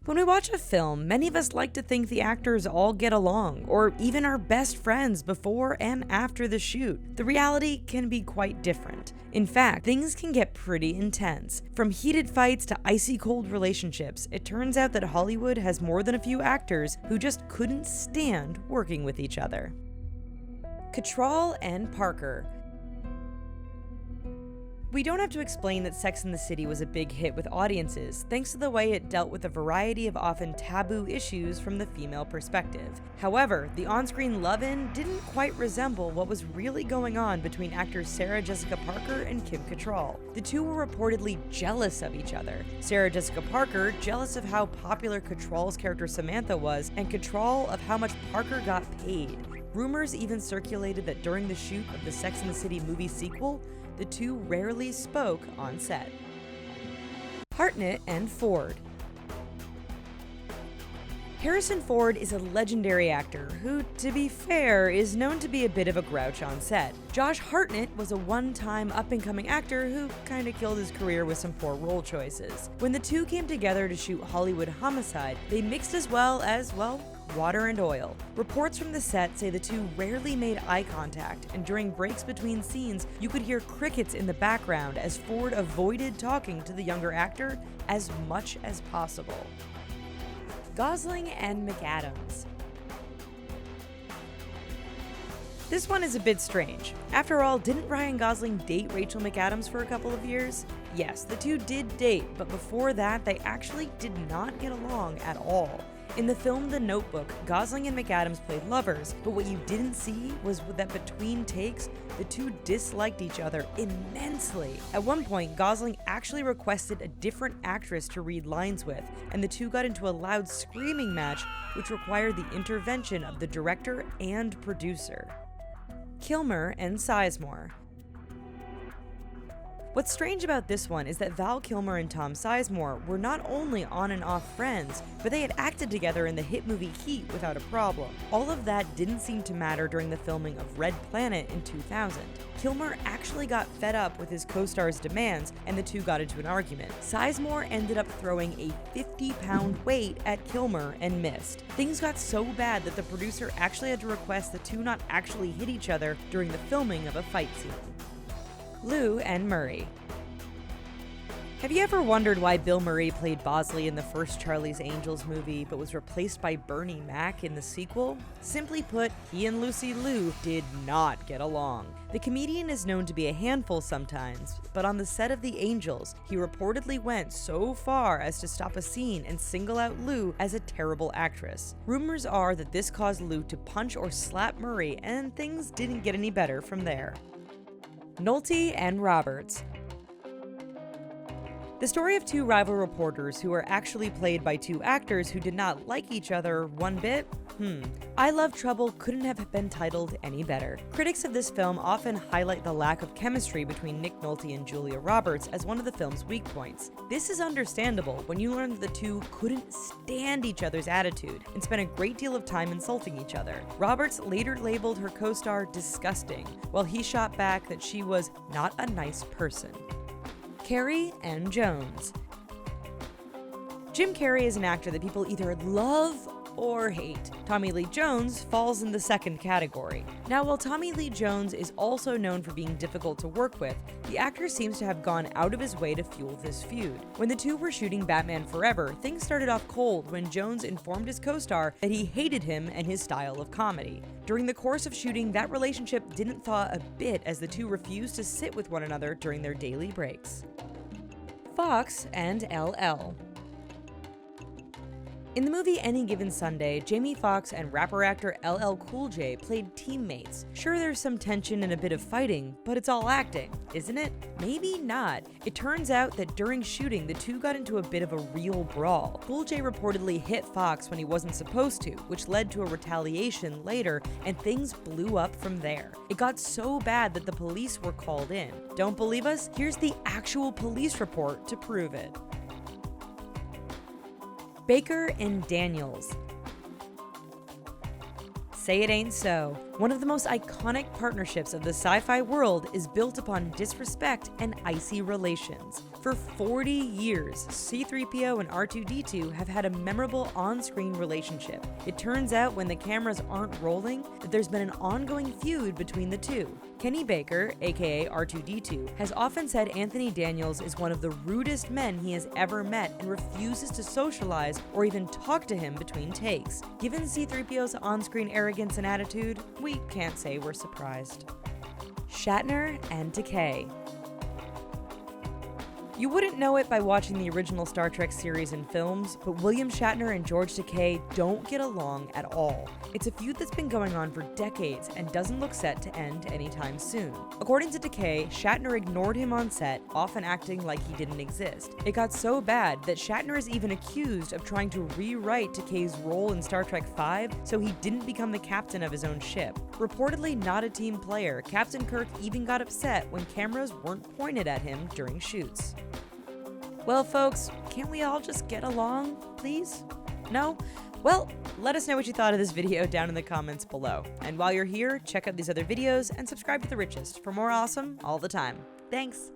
When we watch a film, many of us like to think the actors all get along, or even are best friends before and after the shoot. The reality can be quite different. In fact, things can get pretty intense. From heated fights to icy cold relationships, it turns out that Hollywood has more than a few actors who just couldn't stand working with each other. Cattrall and Parker. We don't have to explain that Sex and the City was a big hit with audiences, thanks to the way it dealt with a variety of often taboo issues from the female perspective. However, the on-screen love-in didn't quite resemble what was really going on between actors Sarah Jessica Parker and Kim Cattrall. The two were reportedly jealous of each other. Sarah Jessica Parker jealous of how popular Cattrall's character Samantha was, and Cattrall of how much Parker got paid. Rumors even circulated that during the shoot of the Sex and the City movie sequel, the two rarely spoke on set. Hartnett and Ford. Harrison Ford is a legendary actor who, to be fair, is known to be a bit of a grouch on set. Josh Hartnett was a one-time up-and-coming actor who kinda killed his career with some poor role choices. When the two came together to shoot Hollywood Homicide, they mixed as well, water and oil. Reports from the set say the two rarely made eye contact, and during breaks between scenes, you could hear crickets in the background as Ford avoided talking to the younger actor as much as possible. Gosling and McAdams. This one is a bit strange. After all, didn't Ryan Gosling date Rachel McAdams for a couple of years? Yes, the two did date, but before that, they actually did not get along at all. In the film The Notebook, Gosling and McAdams played lovers, but what you didn't see was that between takes, the two disliked each other immensely. At one point, Gosling actually requested a different actress to read lines with, and the two got into a loud screaming match, which required the intervention of the director and producer. Kilmer and Sizemore. What's strange about this one is that Val Kilmer and Tom Sizemore were not only on and off friends, but they had acted together in the hit movie Heat without a problem. All of that didn't seem to matter during the filming of Red Planet in 2000. Kilmer actually got fed up with his co-star's demands, and the two got into an argument. Sizemore ended up throwing a 50-pound weight at Kilmer and missed. Things got so bad that the producer actually had to request the two not actually hit each other during the filming of a fight scene. Lou and Murray. Have you ever wondered why Bill Murray played Bosley in the first Charlie's Angels movie but was replaced by Bernie Mac in the sequel? Simply put, he and Lucy Liu did not get along. The comedian is known to be a handful sometimes, but on the set of The Angels, he reportedly went so far as to stop a scene and single out Liu as a terrible actress. Rumors are that this caused Liu to punch or slap Murray, and things didn't get any better from there. Nolte and Roberts. The story of two rival reporters who are actually played by two actors who did not like each other one bit? I Love Trouble couldn't have been titled any better. Critics of this film often highlight the lack of chemistry between Nick Nolte and Julia Roberts as one of the film's weak points. This is understandable when you learn that the two couldn't stand each other's attitude and spent a great deal of time insulting each other. Roberts later labeled her co-star disgusting, while he shot back that she was not a nice person. Carrey and Jones. Jim Carrey is an actor that people either love or hate. Tommy Lee Jones falls in the second category. Now, while Tommy Lee Jones is also known for being difficult to work with, the actor seems to have gone out of his way to fuel this feud. When the two were shooting Batman Forever, things started off cold when Jones informed his co-star that he hated him and his style of comedy. During the course of shooting, that relationship didn't thaw a bit as the two refused to sit with one another during their daily breaks. Fox and LL. In the movie Any Given Sunday, Jamie Foxx and rapper-actor LL Cool J played teammates. Sure, there's some tension and a bit of fighting, but it's all acting, isn't it? Maybe not. It turns out that during shooting, the two got into a bit of a real brawl. Cool J reportedly hit Foxx when he wasn't supposed to, which led to a retaliation later, and things blew up from there. It got so bad that the police were called in. Don't believe us? Here's the actual police report to prove it. Baker and Daniels. Say it ain't so. One of the most iconic partnerships of the sci-fi world is built upon disrespect and icy relations. For 40 years, C-3PO and R2-D2 have had a memorable on-screen relationship. It turns out when the cameras aren't rolling that there's been an ongoing feud between the two. Kenny Baker, aka R2-D2, has often said Anthony Daniels is one of the rudest men he has ever met and refuses to socialize or even talk to him between takes. Given C-3PO's on-screen arrogance and attitude, we can't say we're surprised. Shatner and Takei. You wouldn't know it by watching the original Star Trek series and films, but William Shatner and George Takei don't get along at all. It's a feud that's been going on for decades and doesn't look set to end anytime soon. According to Takei, Shatner ignored him on set, often acting like he didn't exist. It got so bad that Shatner is even accused of trying to rewrite Takei's role in Star Trek V so he didn't become the captain of his own ship. Reportedly not a team player, Captain Kirk even got upset when cameras weren't pointed at him during shoots. Well, folks, can't we all just get along, please? No? Well, let us know what you thought of this video down in the comments below. And while you're here, check out these other videos and subscribe to The Richest for more awesome all the time. Thanks!